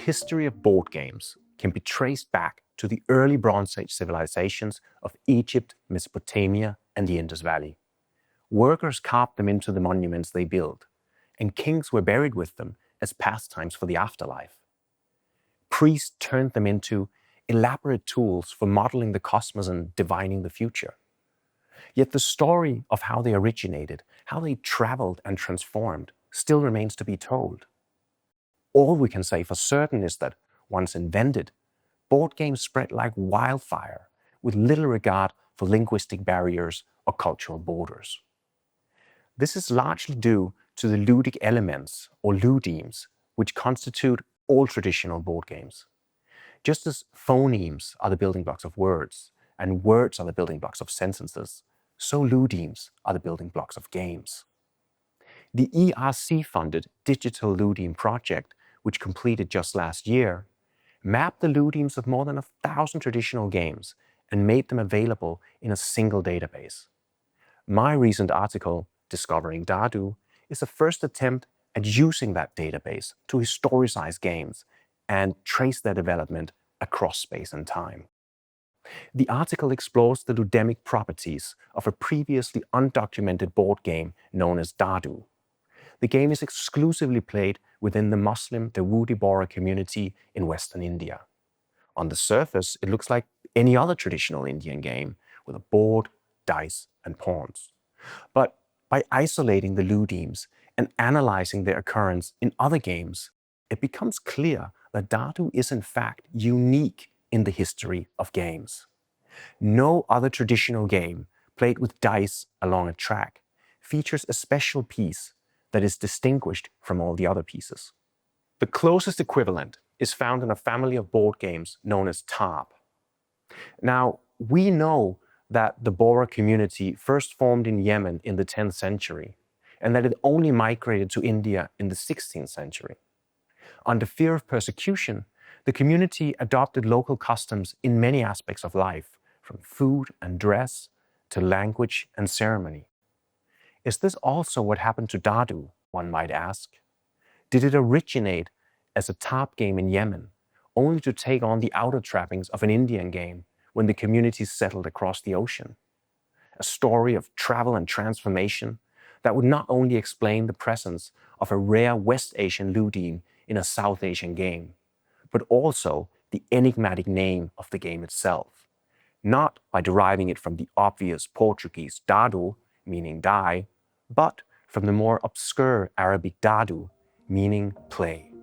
history of board games can be traced back to the early Bronze Age civilizations of Egypt, Mesopotamia, and the Indus Valley. Workers carved them into the monuments they built, and kings were buried with them as pastimes for the afterlife. Priests turned them into elaborate tools for modeling the cosmos and divining the future. Yet the story of how they originated, how they traveled and transformed, still remains to be told. All we can say for certain is that, once invented, board games spread like wildfire, with little regard for linguistic barriers or cultural borders. This is largely due to the ludic elements, or ludemes, which constitute all traditional board games. Just as phonemes are the building blocks of words, and words are the building blocks of sentences, so ludemes are the building blocks of games. The ERC-funded Digital Ludeme project, which completed just last year, mapped the ludemes of more than 1,000 traditional games and made them available in a single database. My recent article, Discovering Dadu, is the first attempt at using that database to historicize games and trace their development across space and time. The article explores the ludemic properties of a previously undocumented board game known as Dadu. The game is exclusively played within the Muslim Dawoodi Bohra community in Western India. On the surface, it looks like any other traditional Indian game, with a board, dice, and pawns. But by isolating the ludemes and analyzing their occurrence in other games, it becomes clear that Dadu is in fact unique in the history of games. No other traditional game played with dice along a track features a special piece that is distinguished from all the other pieces. The closest equivalent is found in a family of board games known as Tarp. Now, we know that the Bohra community first formed in Yemen in the 10th century, and that it only migrated to India in the 16th century. Under fear of persecution, the community adopted local customs in many aspects of life, from food and dress to language and ceremony. Is this also what happened to Dadu, one might ask? Did it originate as a Tarp game in Yemen, only to take on the outer trappings of an Indian game when the communities settled across the ocean? A story of travel and transformation that would not only explain the presence of a rare West Asian ludeme in a South Asian game, but also the enigmatic name of the game itself, not by deriving it from the obvious Portuguese dado, meaning die, but from the more obscure Arabic dadu, meaning play.